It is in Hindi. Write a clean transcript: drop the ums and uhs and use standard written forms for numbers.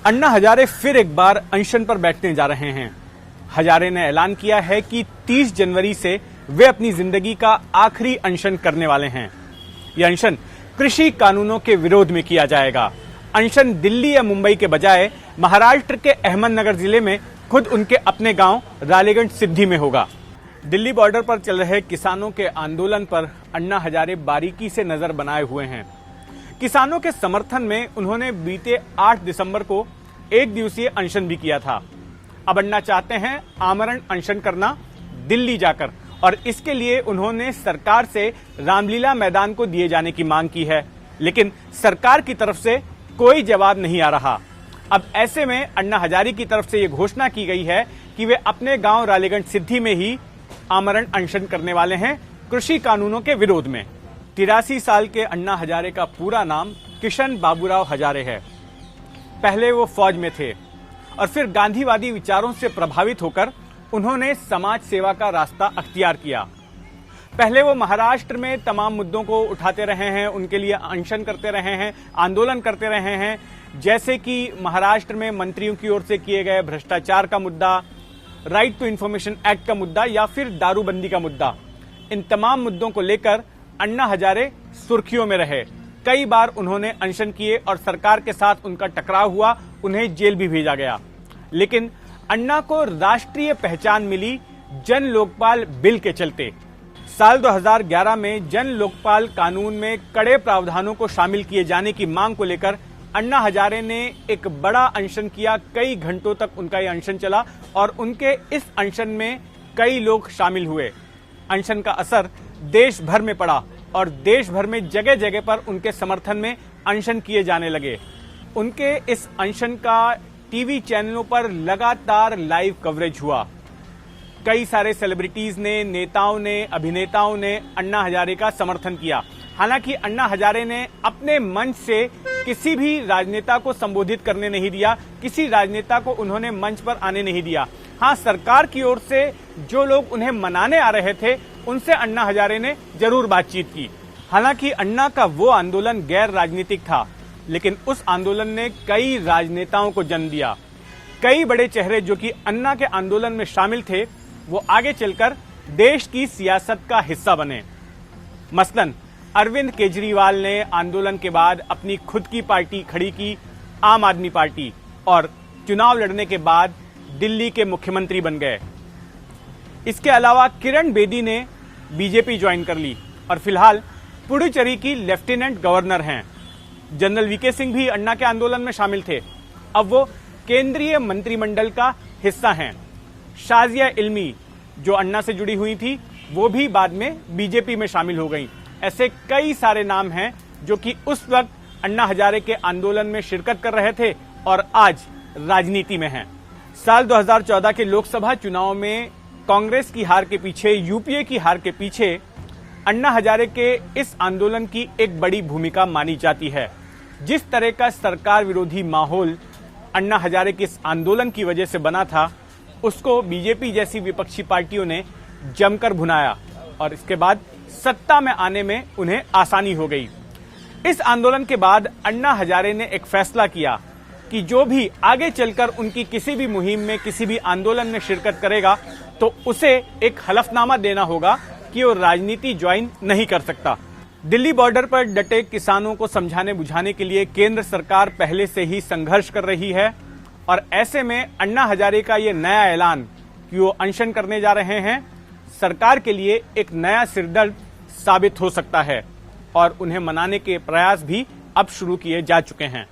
अन्ना हजारे फिर एक बार अनशन पर बैठने जा रहे हैं। हजारे ने ऐलान किया है कि 30 जनवरी से वे अपनी जिंदगी का आखिरी अनशन करने वाले हैं। यह अनशन कृषि कानूनों के विरोध में किया जाएगा। अनशन दिल्ली या मुंबई के बजाय महाराष्ट्र के अहमदनगर जिले में खुद उनके अपने गांव रालेगंज सिद्धि में होगा। दिल्ली बॉर्डर पर चल रहे किसानों के आंदोलन पर अन्ना हजारे बारीकी से नजर बनाए हुए हैं। किसानों के समर्थन में उन्होंने बीते 8 दिसंबर को एक दिवसीय अनशन भी किया था। अब अन्ना चाहते हैं आमरण अनशन करना दिल्ली जाकर, और इसके लिए उन्होंने सरकार से रामलीला मैदान को दिए जाने की मांग की है, लेकिन सरकार की तरफ से कोई जवाब नहीं आ रहा। अब ऐसे में अन्ना हजारे की तरफ से यह घोषणा की गई है कि वे अपने गांव रालेगंज सिद्धि में ही आमरण अनशन करने वाले हैं कृषि कानूनों के विरोध में। 83 साल के अन्ना हजारे का पूरा नाम किशन बाबूराव हजारे है। पहले वो फौज में थे और फिर गांधीवादी विचारों से प्रभावित होकर उन्होंने समाज सेवा का रास्ता अख्तियार किया। पहले वो महाराष्ट्र में तमाम मुद्दों को उठाते रहे हैं, उनके लिए अनशन करते रहे हैं, आंदोलन करते रहे हैं, जैसे कि महाराष्ट्र में मंत्रियों की ओर से किए गए भ्रष्टाचार का मुद्दा, राइट टू इंफॉर्मेशन एक्ट का मुद्दा या फिर दारूबंदी का मुद्दा। इन तमाम मुद्दों को लेकर अन्ना हजारे सुर्खियों में रहे। कई बार उन्होंने अनशन किए और सरकार के साथ उनका टकराव हुआ, उन्हें जेल भी भेजा गया। लेकिन अन्ना को राष्ट्रीय पहचान मिली जन लोकपाल बिल के चलते। साल 2011 में जन लोकपाल कानून में कड़े प्रावधानों को शामिल किए जाने की मांग को लेकर अन्ना हजारे ने एक बड़ा अनशन किया। कई घंटों तक उनका यह अनशन चला और उनके इस अनशन में कई लोग शामिल हुए। अनशन का असर देश भर में पड़ा और देश भर में जगह जगह पर उनके समर्थन में अनशन किए जाने लगे। उनके इस अनशन का टीवी चैनलों पर लगातार लाइव कवरेज हुआ। कई सारे सेलिब्रिटीज ने, नेताओं ने, अभिनेताओं ने अन्ना हजारे का समर्थन किया। हालांकि अन्ना हजारे ने अपने मंच से किसी भी राजनेता को संबोधित करने नहीं दिया, किसी राजनेता को उन्होंने मंच पर आने नहीं दिया। हाँ, सरकार की ओर से जो लोग उन्हें मनाने आ रहे थे उनसे अन्ना हजारे ने जरूर बातचीत की। हालांकि अन्ना का वो आंदोलन गैर राजनीतिक था, लेकिन उस आंदोलन ने कई राजनेताओं को जन्म दिया। कई बड़े चेहरे जो कि अन्ना के आंदोलन में शामिल थे वो आगे चलकर देश की सियासत का हिस्सा बने। मसलन अरविंद केजरीवाल ने आंदोलन के बाद अपनी खुद की पार्टी खड़ी की, आम आदमी पार्टी, और चुनाव लड़ने के बाद दिल्ली के मुख्यमंत्री बन गए। इसके अलावा किरण बेदी ने बीजेपी ज्वाइन कर ली और फिलहाल पुडुचेरी की लेफ्टिनेंट गवर्नर हैं। जनरल वीके सिंह भी अन्ना के आंदोलन में शामिल थे, अब वो केंद्रीय मंत्रिमंडल का हिस्सा हैं। शाजिया इल्मी जो अन्ना से जुड़ी हुई थी वो भी बाद में बीजेपी में शामिल हो गई। ऐसे कई सारे नाम हैं जो कि उस वक्त अन्ना हजारे के आंदोलन में शिरकत कर रहे थे और आज राजनीति में हैं। साल 2014 के लोकसभा चुनाव में कांग्रेस की हार के पीछे, यूपीए की हार के पीछे अन्ना हजारे के इस आंदोलन की एक बड़ी भूमिका मानी जाती है। जिस तरह का सरकार विरोधी माहौल अन्ना हजारे के इस आंदोलन की वजह से बना था, उसको बीजेपी जैसी विपक्षी पार्टियों ने जमकर भुनाया और इसके बाद सत्ता में आने में उन्हें आसानी हो गई। इस आंदोलन के बाद अन्ना हजारे ने एक फैसला किया कि जो भी आगे चलकर उनकी किसी भी मुहिम में, किसी भी आंदोलन में शिरकत करेगा तो उसे एक हलफनामा देना होगा कि वो राजनीति ज्वाइन नहीं कर सकता। दिल्ली बॉर्डर पर डटे किसानों को समझाने बुझाने के लिए केंद्र सरकार पहले से ही संघर्ष कर रही है और ऐसे में अन्ना हजारे का ये नया ऐलान कि वो अनशन करने जा रहे हैं सरकार के लिए एक नया सिरदर्द साबित हो सकता है और उन्हें मनाने के प्रयास भी अब शुरू किए जा चुके हैं।